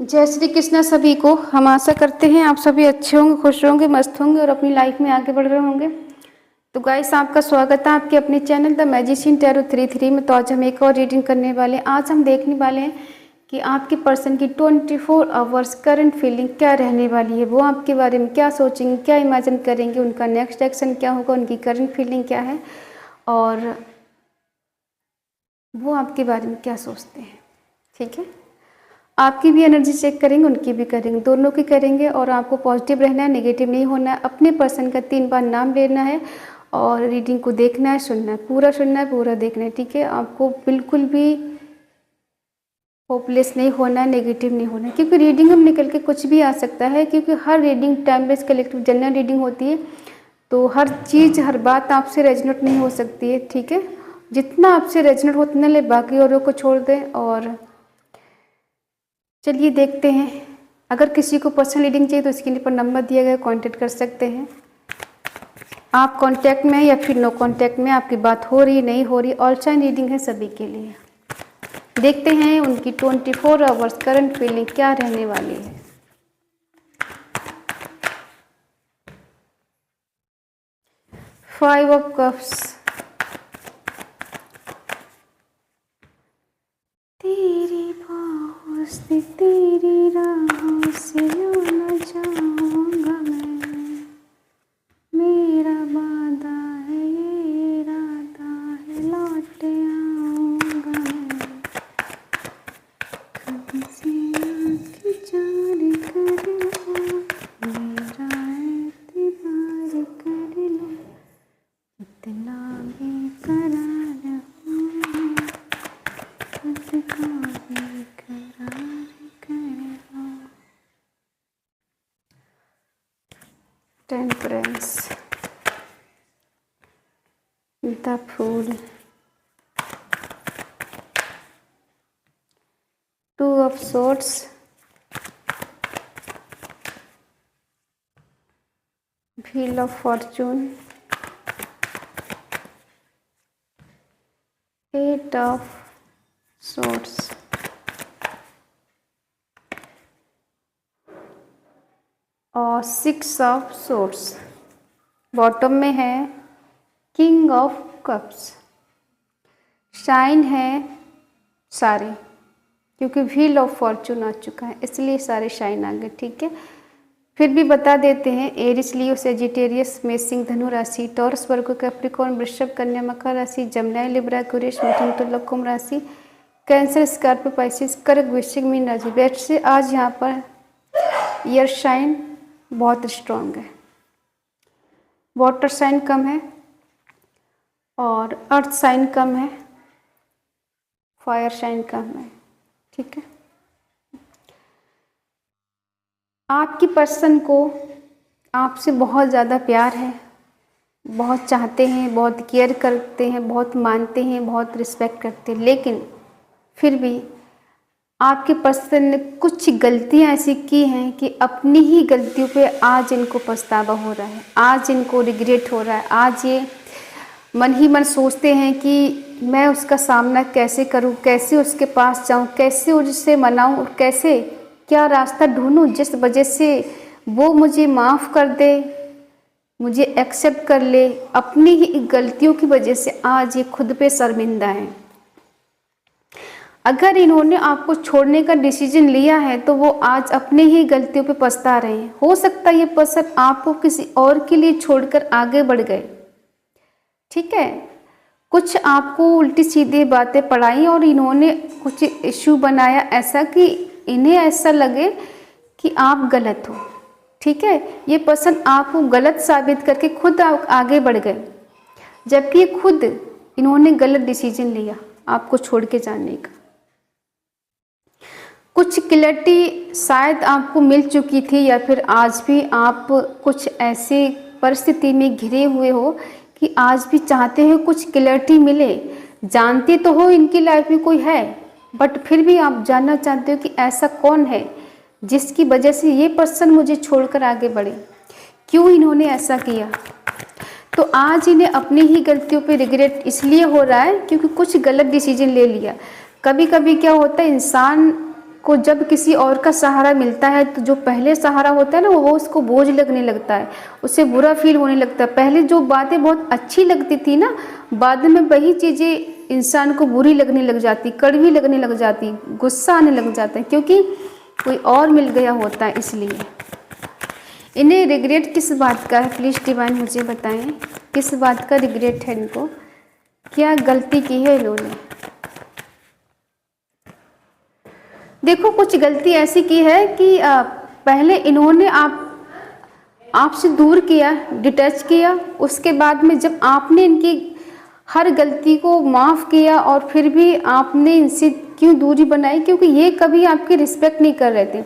जय श्री कृष्णा सभी को। हम आशा करते हैं आप सभी अच्छे होंगे, खुश होंगे, मस्त होंगे और अपनी लाइफ में आगे बढ़ रहे होंगे। तो गाइस, आपका स्वागत है आपके अपने चैनल द मैजिशियन टैरो 33 में। तो आज हम एक और रीडिंग करने वाले हैं। आज हम देखने वाले हैं कि आपके पर्सन की 24 आवर्स करंट फीलिंग क्या रहने वाली है। वो आपके बारे में क्या सोचेंगे, क्या इमेजिन करेंगे, उनका नेक्स्ट एक्शन क्या होगा, उनकी करंट फीलिंग क्या है और वो आपके बारे में क्या सोचते हैं। ठीक है, आपकी भी एनर्जी चेक करेंगे, उनकी भी करेंगे, दोनों की करेंगे। और आपको पॉजिटिव रहना है, नेगेटिव नहीं होना है। अपने पर्सन का 3 बार नाम लेना है और रीडिंग को देखना है, सुनना है, पूरा सुनना है, पूरा देखना है। ठीक है, आपको बिल्कुल भी होपलेस नहीं होना है, नेगेटिव नहीं होना है, क्योंकि रीडिंग हम निकल के कुछ भी आ सकता है। क्योंकि हर reading time based collective general reading होती है, तो हर चीज़ हर बात आपसे रेजोनेट नहीं हो सकती है। ठीक है, जितना आपसे रेजोनेट हो उतने ले, बाकी औरों को छोड़ दें। और चलिए देखते हैं। अगर किसी को पर्सनल रीडिंग चाहिए तो स्क्रीन पर नंबर दिया गया, कांटेक्ट कर सकते हैं। आप कांटेक्ट में या फिर नो कांटेक्ट में, आपकी बात हो रही नहीं हो रही, ऑल साइन रीडिंग है सभी के लिए। देखते हैं उनकी 24 आवर्स करंट फीलिंग क्या रहने वाली है। फाइव ऑफ कप्स, तेरी बाहों से तेरी राहों से न जाऊंगा मैं, मेरा वादा है ये इरादा है लौट आऊंगा मैं, कभी से आँखें चोरी कर लो, मेरा एतबार कर लो, इतना बेकरार हूँ खुद को बेकरार कर लो। Temperance, the fool, 2 of swords, wheel of fortune, 8 of swords, और 6 ऑफ सोर्ड्स। बॉटम में है किंग ऑफ कप्स। शाइन है सारे, क्योंकि व्हील ऑफ फॉर्चून आ चुका है इसलिए सारे शाइन आ गए। ठीक है, फिर भी बता देते हैं। एरिस, लियो, सेजिटेरियस, मेष, धनु राशि, टॉरस, वर्गो, कैप्रिकॉर्न, वृषभ, कन्या, मकर राशि, जमनाई, लिब्रा, कुरेश, मिथुन, तुला, कुंभ राशि, कैंसर, स्कॉर्पियो, पाइसिस, कर्क, वृश्चिक, मीन राशि। वैसे आज यहाँ पर ईयर साइन बहुत स्ट्रॉन्ग है, वाटर साइन कम है और अर्थ साइन कम है, फायर साइन कम है। ठीक है, आपकी पर्सन को आपसे बहुत ज़्यादा प्यार है, बहुत चाहते हैं, बहुत केयर करते हैं, बहुत मानते हैं, बहुत रिस्पेक्ट करते हैं। लेकिन फिर भी आपके पर्सन ने कुछ गलतियां ऐसी की हैं कि अपनी ही गलतियों पे आज इनको पछतावा हो रहा है, आज इनको रिग्रेट हो रहा है। आज ये मन ही मन सोचते हैं कि मैं उसका सामना कैसे करूं, कैसे उसके पास जाऊं, कैसे उससे मनाऊं और कैसे क्या रास्ता ढूंढूं जिस वजह से वो मुझे माफ़ कर दे, मुझे एक्सेप्ट कर ले। अपनी ही गलतियों की वजह से आज ये खुद पे शर्मिंदा है। अगर इन्होंने आपको छोड़ने का डिसीजन लिया है तो वो आज अपने ही गलतियों पे पछता रहे हैं। हो सकता है ये पर्सन आपको किसी और के लिए छोड़कर आगे बढ़ गए। ठीक है, कुछ आपको उल्टी सीधी बातें पढ़ाई और इन्होंने कुछ इश्यू बनाया ऐसा कि इन्हें ऐसा लगे कि आप गलत हो। ठीक है, ये पर्सन आपको गलत साबित करके खुद आगे बढ़ गए, जबकि खुद इन्होंने गलत डिसीजन लिया आपको छोड़ के जाने का। कुछ क्लैरिटी शायद आपको मिल चुकी थी या फिर आज भी आप कुछ ऐसी परिस्थिति में घिरे हुए हो कि आज भी चाहते हो कुछ क्लैरिटी मिले। जानते तो हो इनकी लाइफ में कोई है, बट फिर भी आप जानना चाहते हो कि ऐसा कौन है जिसकी वजह से ये पर्सन मुझे छोड़कर आगे बढ़े, क्यों इन्होंने ऐसा किया। तो आज इन्हें अपनी ही गलतियों पे रिग्रेट इसलिए हो रहा है क्योंकि कुछ गलत डिसीजन ले लिया। कभी कभी क्या होता है, इंसान को जब किसी और का सहारा मिलता है तो जो पहले सहारा होता है ना, वो उसको बोझ लगने लगता है, उसे बुरा फील होने लगता है। पहले जो बातें बहुत अच्छी लगती थी ना, बाद में वही चीज़ें इंसान को बुरी लगने लग जाती, कड़वी लगने लग जाती, गुस्सा आने लग जाता है, क्योंकि कोई और मिल गया होता है। इसलिए इन्हें रिग्रेट किस बात का है? प्लीज़ डिवाइन मुझे बताएं, किस बात का रिग्रेट है इनको? क्या गलती की है इन्होंने? देखो, कुछ गलती ऐसी की है कि पहले इन्होंने आपसे दूर किया, डिटैच किया। उसके बाद में जब आपने इनकी हर गलती को माफ़ किया और फिर भी आपने इनसे क्यों दूरी बनाई? क्योंकि ये कभी आपकी रिस्पेक्ट नहीं कर रहे थे।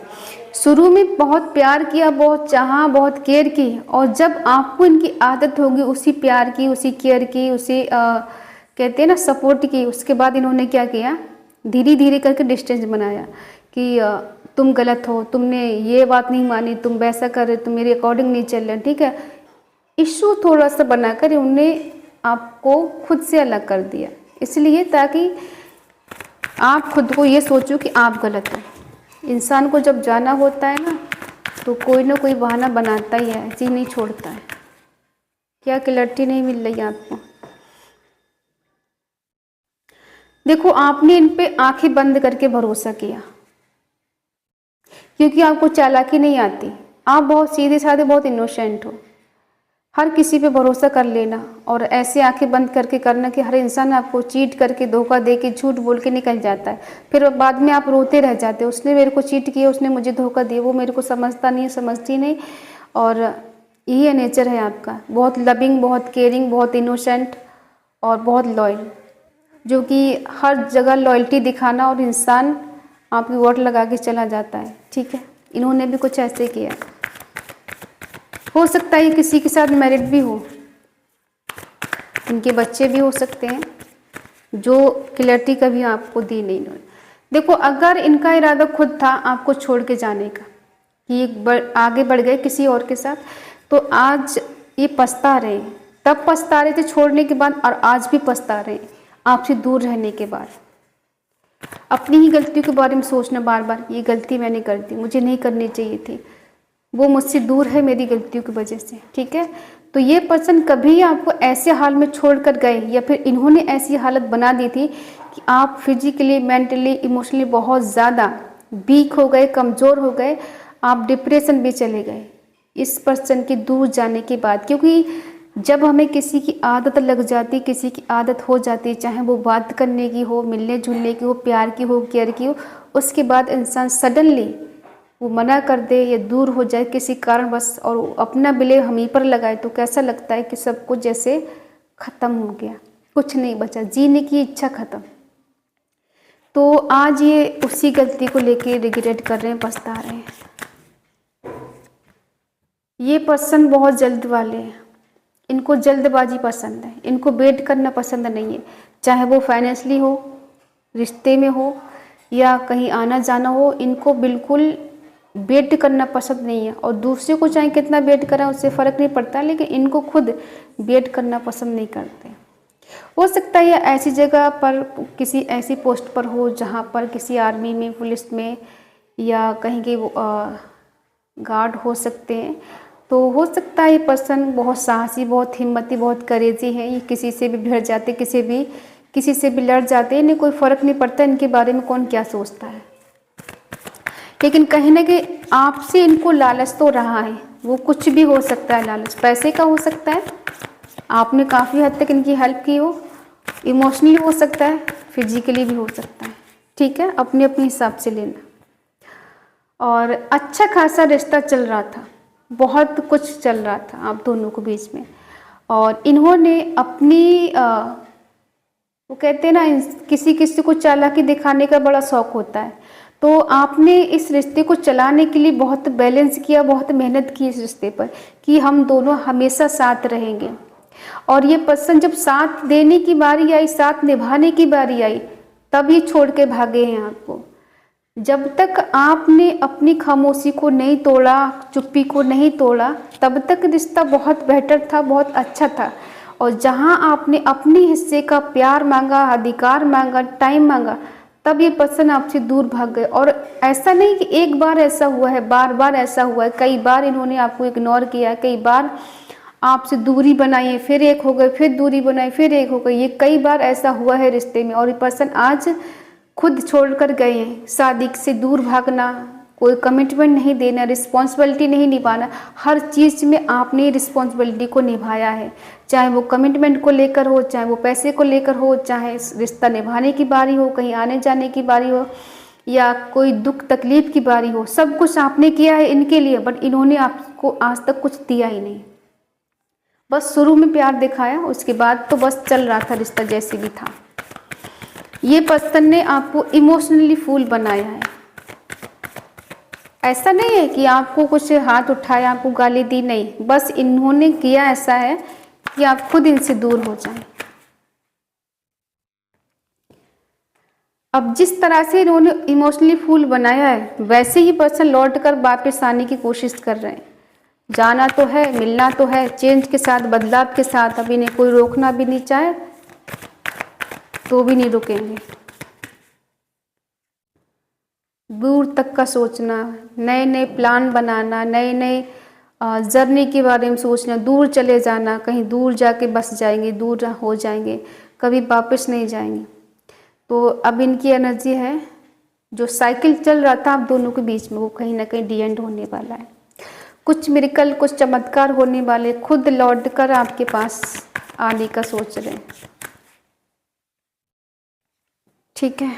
शुरू में बहुत प्यार किया, बहुत चाहा, बहुत केयर की, और जब आपको इनकी आदत होगी उसी प्यार की, उसी केयर की, उसी कहते हैं ना सपोर्ट की, उसके बाद इन्होंने क्या किया? धीरे धीरे करके डिस्टेंस बनाया कि तुम गलत हो, तुमने ये बात नहीं मानी, तुम वैसा कर रहे, तुम मेरे अकॉर्डिंग नहीं चल रहे, ठीक है। इशू थोड़ा सा बनाकर उन्होंने आपको खुद से अलग कर दिया, इसलिए ताकि आप खुद को ये सोचो कि आप गलत हो। इंसान को जब जाना होता है ना, तो कोई ना कोई बहाना बनाता ही है, ऐसे ही नहीं छोड़ता है। क्या क्लैरिटी नहीं मिल रही आपको? देखो, आपने इन पे आंखें बंद करके भरोसा किया, क्योंकि आपको चालाकी नहीं आती, आप बहुत सीधे साधे, बहुत इनोसेंट हो। हर किसी पे भरोसा कर लेना और ऐसे आंखें बंद करके करना कि हर इंसान आपको चीट करके, धोखा दे के, झूठ बोल के निकल जाता है, फिर बाद में आप रोते रह जाते हो, उसने मेरे को चीट किया, उसने मुझे धोखा दिया, वो मेरे को समझता नहीं, समझती नहीं। और ये नेचर है आपका, बहुत लविंग, बहुत केयरिंग, बहुत इनोसेंट और बहुत लॉयल, जो कि हर जगह लॉयल्टी दिखाना, और इंसान आपकी वोट लगा के चला जाता है, ठीक है। इन्होंने भी कुछ ऐसे किया। हो सकता है किसी के साथ मैरिड भी हो, इनके बच्चे भी हो सकते हैं, जो क्लैरिटी कभी आपको दी नहीं इन्होंने। देखो, अगर इनका इरादा खुद था आपको छोड़ के जाने का, कि आगे बढ़ गए किसी और के साथ, तो आज ये पछता रहे हैं। तब पछता रहे थे छोड़ने के बाद, और आज भी पछता रहे हैं आपसे दूर रहने के बाद। अपनी ही गलतियों के बारे में सोचना बार बार, ये गलती मैंने कर दी, मुझे नहीं करनी चाहिए थी, वो मुझसे दूर है मेरी गलतियों की वजह से, ठीक है। तो ये पर्सन कभी आपको ऐसे हाल में छोड़कर गए, या फिर इन्होंने ऐसी हालत बना दी थी कि आप फिजिकली, मेंटली, इमोशनली बहुत ज़्यादा वीक हो गए, कमज़ोर हो गए, आप डिप्रेशन भी चले गए इस पर्सन के दूर जाने के बाद। क्योंकि जब हमें किसी की आदत लग जाती, किसी की आदत हो जाती, चाहे वो बात करने की हो, मिलने जुलने की हो, प्यार की हो, केयर की हो, उसके बाद इंसान सडनली वो मना कर दे या दूर हो जाए किसी कारणवश, और अपना ब्लेम हम ही पर लगाए, तो कैसा लगता है कि सब कुछ जैसे ख़त्म हो गया, कुछ नहीं बचा, जीने की इच्छा ख़त्म। तो आज ये उसी गलती को लेके रिग्रेट कर रहे हैं, पछता रहे हैं। ये पर्सन बहुत जल्द वाले हैं, इनको जल्दबाजी पसंद है, इनको वेट करना पसंद नहीं है, चाहे वो फाइनेंशियली हो, रिश्ते में हो, या कहीं आना जाना हो, इनको बिल्कुल वेट करना पसंद नहीं है। और दूसरे को चाहे कितना वेट करें उससे फ़र्क नहीं पड़ता, लेकिन इनको खुद वेट करना पसंद नहीं करते। हो सकता है ऐसी जगह पर, किसी ऐसी पोस्ट पर हो जहाँ पर किसी आर्मी में, पुलिस में, या कहीं के गार्ड हो सकते हैं। तो हो सकता है ये पर्सन बहुत साहसी, बहुत हिम्मती, बहुत करेजी है, ये किसी से भी भिड़ जाते, किसी से भी लड़ जाते, इन्हें कोई फ़र्क नहीं पड़ता इनके बारे में कौन क्या सोचता है। लेकिन कहीं ना कहीं आपसे इनको लालच तो रहा है, वो कुछ भी हो सकता है, लालच पैसे का हो सकता है, आपने काफ़ी हद तक इनकी हेल्प की हो, इमोशनली हो सकता है, फिजिकली भी हो सकता है, ठीक है, अपने अपने हिसाब से लेना। और अच्छा खासा रिश्ता चल रहा था, बहुत कुछ चल रहा था आप दोनों के बीच में, और इन्होंने अपनी वो कहते हैं ना, किसी किसी को चालाकी दिखाने का बड़ा शौक होता है, तो आपने इस रिश्ते को चलाने के लिए बहुत बैलेंस किया, बहुत मेहनत की इस रिश्ते पर, कि हम दोनों हमेशा साथ रहेंगे। और ये पर्सन जब साथ देने की बारी आई, साथ निभाने की बारी आई, तब ये छोड़ के भागे हैं आपको। जब तक आपने अपनी खामोशी को नहीं तोड़ा, चुप्पी को नहीं तोड़ा, तब तक रिश्ता बहुत बेहतर था, बहुत अच्छा था। और जहां आपने अपने हिस्से का प्यार मांगा, अधिकार मांगा, टाइम मांगा, तब ये पर्सन आपसे दूर भाग गए। और ऐसा नहीं कि एक बार ऐसा हुआ है, बार बार ऐसा हुआ है, कई बार इन्होंने आपको इग्नोर किया है, कई बार आपसे दूरी बनाई है, फिर एक हो गए, फिर दूरी बनाई, फिर एक हो गई। ये कई बार ऐसा हुआ है रिश्ते में। और ये पर्सन आज खुद छोड़कर गए हैं। शादी से दूर भागना, कोई कमिटमेंट नहीं देना, रिस्पॉन्सिबिलिटी नहीं निभाना, हर चीज़ में आपने रिस्पॉन्सिबिलिटी को निभाया है। चाहे वो कमिटमेंट को लेकर हो, चाहे वो पैसे को लेकर हो, चाहे रिश्ता निभाने की बारी हो, कहीं आने जाने की बारी हो, या कोई दुख तकलीफ की बारी हो, सब कुछ आपने किया है इनके लिए। बट इन्होंने आपको आज तक कुछ दिया ही नहीं। बस शुरू में प्यार दिखाया, उसके बाद तो बस चल रहा था रिश्ता जैसे भी था। ये पर्सन ने आपको इमोशनली फूल बनाया है। ऐसा नहीं है कि आपको कुछ हाथ उठाया, आपको गाली दी, नहीं, बस इन्होंने किया ऐसा है कि आप खुद इनसे दूर हो जाएं। अब जिस तरह से इन्होंने इमोशनली फूल बनाया है, वैसे ही पर्सन लौट कर वापस आने की कोशिश कर रहे हैं। जाना तो है, मिलना तो है, चेंज के साथ, बदलाव के साथ। अब इन्हें कोई रोकना भी नहीं चाहे तो भी नहीं रुकेंगे। दूर तक का सोचना, नए नए प्लान बनाना, नए नए जर्नी के बारे में सोचना, दूर चले जाना, कहीं दूर जाके बस जाएंगे, दूर हो जाएंगे, कभी वापस नहीं जाएंगे। तो अब इनकी एनर्जी है, जो साइकिल चल रहा था आप दोनों के बीच में, वो कहीं ना कहीं डी एंड होने वाला है। कुछ मिरेकल, कुछ चमत्कार होने वाले, खुद लौट कर आपके पास आने का सोच रहे हैं। ठीक है,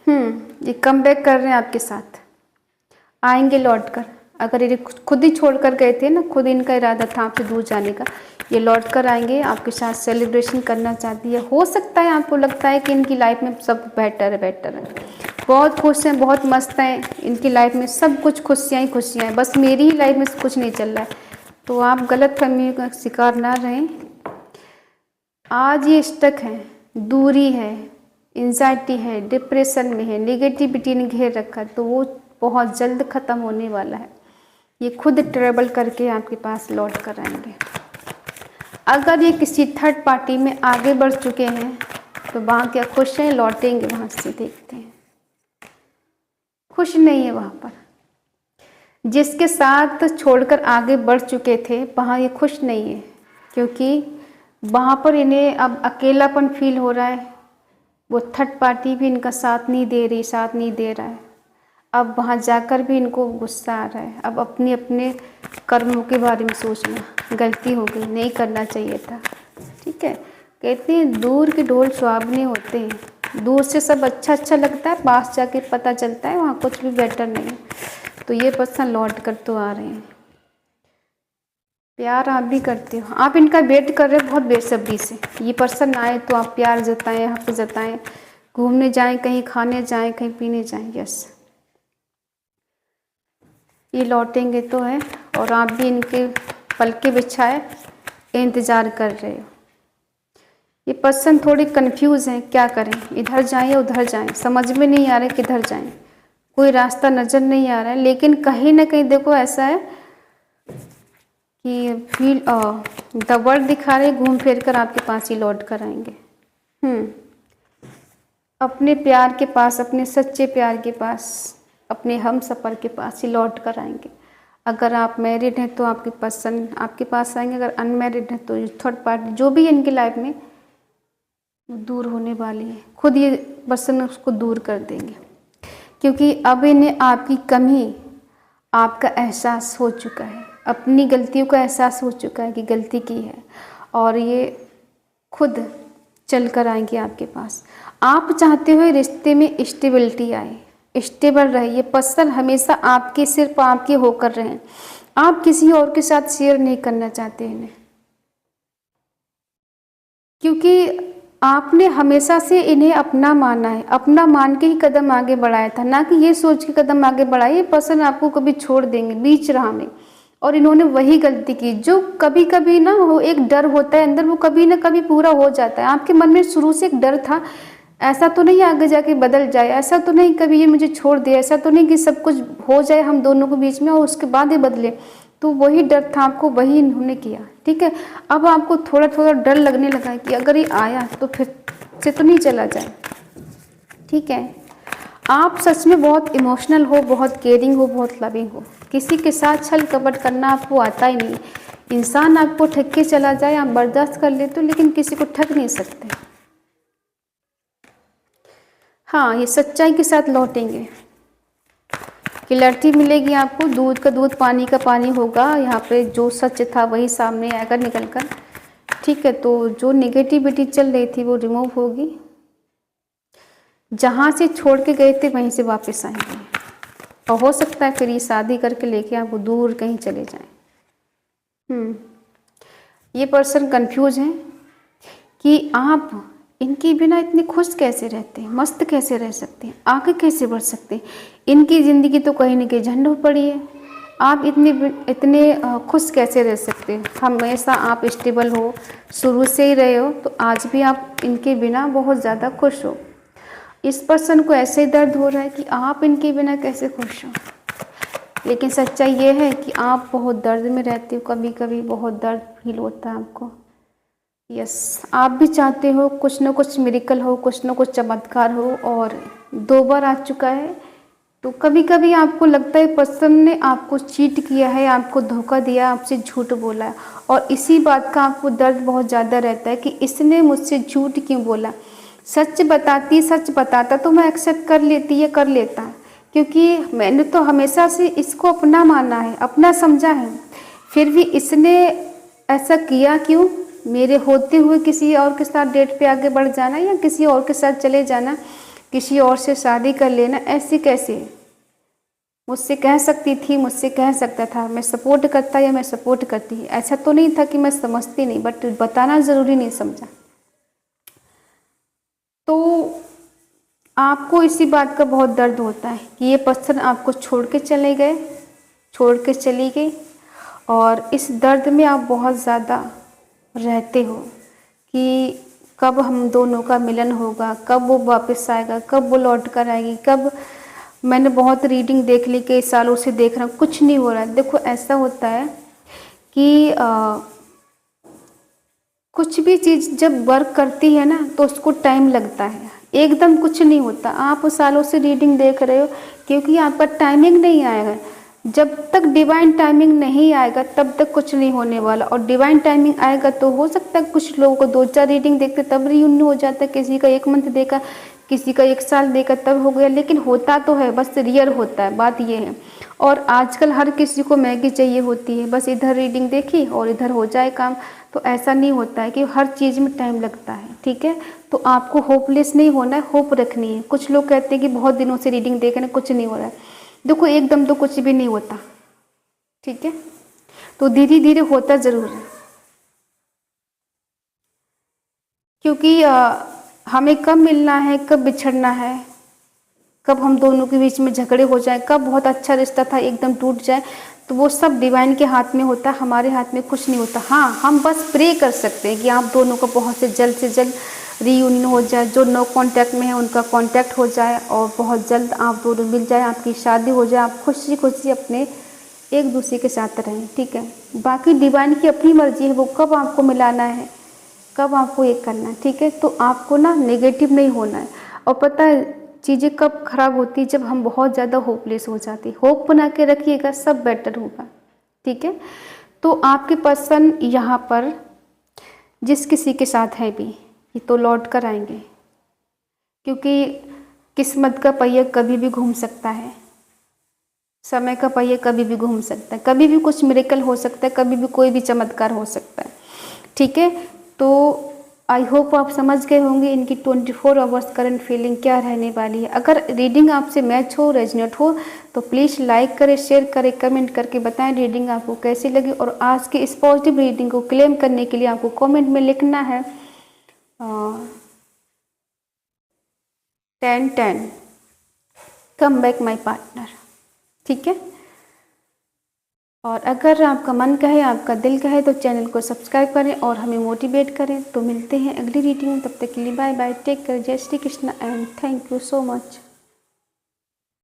ये कम बैक कर रहे हैं आपके साथ, आएंगे लौट कर। अगर ये खुद ही छोड़ कर गए थे ना, खुद इनका इरादा था आपसे दूर जाने का, ये लौट कर आएंगे, आपके साथ सेलिब्रेशन करना चाहती है। हो सकता है आपको लगता है कि इनकी लाइफ में सब बेटर है, बहुत खुश हैं, बहुत मस्त हैं, इनकी लाइफ में सब कुछ खुशियाँ ही खुशियाँ हैं, बस मेरी ही लाइफ में कुछ नहीं चल रहा है। तो आप गलत फहमी का शिकार ना रहें। आज ये स्टक है, दूरी है, एंजाइटी है, डिप्रेशन में है, नेगेटिविटी ने घेर रखा है, तो वो बहुत जल्द ख़त्म होने वाला है। ये खुद ट्रेवल करके आपके पास लौट कर आएंगे। अगर ये किसी थर्ड पार्टी में आगे बढ़ चुके हैं तो वहाँ क्या खुश हैं, लौटेंगे वहाँ से, देखते हैं। खुश नहीं है वहाँ पर। जिसके साथ छोड़कर आगे बढ़ चुके थे वहाँ ये खुश नहीं है, क्योंकि वहाँ पर इन्हें अब अकेलापन फील हो रहा है। वो थर्ड पार्टी भी इनका साथ नहीं दे रही, साथ नहीं दे रहा है। अब वहाँ जाकर भी इनको गुस्सा आ रहा है। अब अपने अपने कर्मों के बारे में सोचना, गलती हो गई, नहीं करना चाहिए था। ठीक है, कहते हैं दूर के ढोल सुहावने होते हैं। दूर से सब अच्छा अच्छा लगता है, पास जाके पता चलता है वहाँ कुछ भी बेटर नहीं है। तो ये पर्सन लौट कर तो आ रहे हैं। प्यार आप भी करते हो, आप इनका वेट कर रहे हो बहुत बेसब्री से। ये पर्सन आए तो आप प्यार जताएं, हक जताएं, घूमने जाएं, कहीं खाने जाएं, कहीं पीने जाएं। यस, ये लौटेंगे तो है, और आप भी इनके पलके बिछाए इंतज़ार कर रहे हो। ये पर्सन थोड़ी कंफ्यूज हैं, क्या करें, इधर जाएं या उधर जाएं, समझ में नहीं आ रहा है किधर जाएं, कोई रास्ता नज़र नहीं आ रहा है। लेकिन कहीं ना कहीं देखो ऐसा है कि फील द वर्ल्ड दिखा रहे, घूम फिर कर आपके पास ही लौट कर आएंगे। अपने प्यार के पास, अपने सच्चे प्यार के पास, अपने हम सफ़र के पास ही लौट कर आएंगे। अगर आप मैरिड हैं तो आपकी पर्सन आपके पास आएंगे, अगर अनमैरिड हैं तो थर्ड पार्टी जो भी है इनकी लाइफ में वो दूर होने वाली है। खुद ये पर्सन उसको दूर कर देंगे, क्योंकि अब इन्हें आपकी कमी, आपका एहसास हो चुका है, अपनी गलतियों का एहसास हो चुका है कि गलती की है, और ये खुद चल कर आएंगे आपके पास। आप चाहते हुए रिश्ते में स्टेबिलिटी आए, स्टेबल रहे। ये पर्सन हमेशा आपके, सिर्फ आपके होकर रहें। आप किसी और के साथ शेयर नहीं करना चाहते इन्हें, क्योंकि आपने हमेशा से इन्हें अपना माना है, अपना मान के ही कदम आगे बढ़ाया था, ना कि ये सोच के कदम आगे बढ़ाए ये पर्सन आपको कभी छोड़ देंगे बीच राह में। और इन्होंने वही गलती की जो कभी कभी ना हो, एक डर होता है अंदर, वो कभी ना कभी पूरा हो जाता है। आपके मन में शुरू से एक डर था, ऐसा तो नहीं आगे जाके बदल जाए, ऐसा तो नहीं कभी ये मुझे छोड़ दे, ऐसा तो नहीं कि सब कुछ हो जाए हम दोनों के बीच में और उसके बाद ही बदले। तो वही डर था आपको, वही इन्होंने किया। ठीक है, अब आपको थोड़ा थोड़ा डर लगने लगा है कि अगर ये आया तो फिर से तो नहीं चला जाए। ठीक है, आप सच में बहुत इमोशनल हो, बहुत केयरिंग हो, बहुत लविंग हो। किसी के साथ छल कपट करना आपको आता ही नहीं। इंसान आपको ठग के चला जाए आप बर्दाश्त कर लेते हो, लेकिन किसी को ठग नहीं सकते। हाँ, ये सच्चाई के साथ लौटेंगे कि लड़की मिलेगी आपको, दूध का दूध पानी का पानी होगा। यहाँ पे जो सच था वही सामने आएगा निकल कर। ठीक है, तो जो नेगेटिविटी चल रही थी वो रिमूव होगी। जहाँ से छोड़ के गए थे वहीं से वापस आएंगे, और हो सकता है फिर ये शादी करके लेके आपको दूर कहीं चले जाएं। ये पर्सन कंफ्यूज हैं कि आप इनके बिना इतने खुश कैसे रहते हैं, मस्त कैसे रह सकते हैं, आगे कैसे बढ़ सकते हैं। इनकी ज़िंदगी तो कहीं न कहीं झंड हो पड़ी है, आप इतने खुश कैसे रह सकते हैं। हमेशा आप स्टेबल हो, शुरू से ही रहे हो, तो आज भी आप इनके बिना बहुत ज़्यादा खुश हो। इस पर्सन को ऐसे दर्द हो रहा है कि आप इनके बिना कैसे खुश हो, लेकिन सच्चाई ये है कि आप बहुत दर्द में रहते हो। कभी कभी बहुत दर्द फील होता है आपको। यस, आप भी चाहते हो कुछ न कुछ मिरेकल हो, कुछ न कुछ चमत्कार हो, और 2 बार आ चुका है। तो कभी कभी आपको लगता है पर्सन ने आपको चीट किया है, आपको धोखा दिया, आपसे झूठ बोला है, और इसी बात का आपको दर्द बहुत ज़्यादा रहता है कि इसने मुझसे झूठ क्यों बोला। सच बताता तो मैं एक्सेप्ट कर लेती या कर लेता, क्योंकि मैंने तो हमेशा से इसको अपना माना है, अपना समझा है। फिर भी इसने ऐसा किया क्यों। मेरे होते हुए किसी और के साथ डेट पे आगे बढ़ जाना, या किसी और के साथ चले जाना, किसी और से शादी कर लेना, ऐसे कैसे। मुझसे कह सकती थी, मुझसे कह सकता था, मैं सपोर्ट करता या मैं सपोर्ट करती। ऐसा तो नहीं था कि मैं समझती नहीं, बट बताना ज़रूरी नहीं समझा। तो आपको इसी बात का बहुत दर्द होता है कि ये पर्सन आपको छोड़ के चले गए, छोड़ के चली गई, और इस दर्द में आप बहुत ज़्यादा रहते हो कि कब हम दोनों का मिलन होगा, कब वो वापस आएगा, कब वो लौट कर आएगी, कब। मैंने बहुत रीडिंग देख ली, कई सालों से देख रहा हूँ, कुछ नहीं हो रहा है। देखो ऐसा होता है कि कुछ भी चीज़ जब वर्क करती है ना तो उसको टाइम लगता है, एकदम कुछ नहीं होता। आप सालों से रीडिंग देख रहे हो, क्योंकि आपका टाइमिंग नहीं आएगा। जब तक डिवाइन टाइमिंग नहीं आएगा तब तक कुछ नहीं होने वाला, और डिवाइन टाइमिंग आएगा तो हो सकता है कुछ लोगों को 2-4 रीडिंग देखते तब रियूनियन हो जाता है, किसी का 1 मंथ देखा, किसी का 1 साल देखा तब हो गया, लेकिन होता तो है, बस रियर होता है, बात ये है। और आजकल हर किसी को मैगी चाहिए होती है, बस इधर रीडिंग देखी और इधर हो जाए काम। तो ऐसा नहीं होता है कि हर चीज़ में टाइम लगता है, ठीक है। तो आपको होपलेस नहीं होना है, होप रखनी है। कुछ लोग कहते हैं कि बहुत दिनों से रीडिंग देख रहे हैं, कुछ नहीं हो रहा है। देखो एकदम तो कुछ भी नहीं होता, ठीक है, तो धीरे धीरे होता ज़रूर है। क्योंकि हमें कब मिलना है, कब बिछड़ना है, कब हम दोनों के बीच में झगड़े हो जाए, कब बहुत अच्छा रिश्ता था एकदम टूट जाए, तो वो सब डिवाइन के हाथ में होता है, हमारे हाथ में कुछ नहीं होता। हाँ, हम बस प्रे कर सकते हैं कि आप दोनों का बहुत से जल्द रीयूनियन हो जाए, जो नो कांटेक्ट में है उनका कांटेक्ट हो जाए, और बहुत जल्द आप दोनों मिल जाए, आपकी शादी हो जाए, आप खुशी खुशी अपने एक दूसरे के साथ रहें, ठीक है। बाकी डिवाइन की अपनी मर्जी है, वो कब आपको मिलाना है, कब आपको एक करना है, ठीक है। तो आपको ना नेगेटिव नहीं होना है। और पता है चीज़ें कब खराब होती है, जब हम बहुत ज़्यादा होपलेस हो जाते हैं। होप बना के रखिएगा, सब बेटर होगा, ठीक है। तो आपके पर्सन यहाँ पर जिस किसी के साथ है भी, ये तो लौट कर आएंगे, क्योंकि किस्मत का पहिया कभी भी घूम सकता है, समय का पहिया कभी भी घूम सकता है, कभी भी कुछ मिरेकल हो सकता है, कभी भी कोई भी चमत्कार हो सकता है, ठीक है। तो आई होप आप समझ गए होंगे इनकी 24 आवर्स करंट फीलिंग क्या रहने वाली है। अगर रीडिंग आपसे मैच हो, रेजोनेट हो, तो प्लीज़ लाइक करें, शेयर करें, कमेंट करके बताएं रीडिंग आपको कैसी लगी। और आज की इस पॉजिटिव रीडिंग को क्लेम करने के लिए आपको कमेंट में लिखना है 10-10 कम बैक माई पार्टनर, ठीक है। और अगर आपका मन कहे, आपका दिल कहे, तो चैनल को सब्सक्राइब करें और हमें मोटिवेट करें। तो मिलते हैं अगली रीडिंग में, तब तक के लिए बाय बाय, टेक केयर, जय Shri Krishna and thank you so much.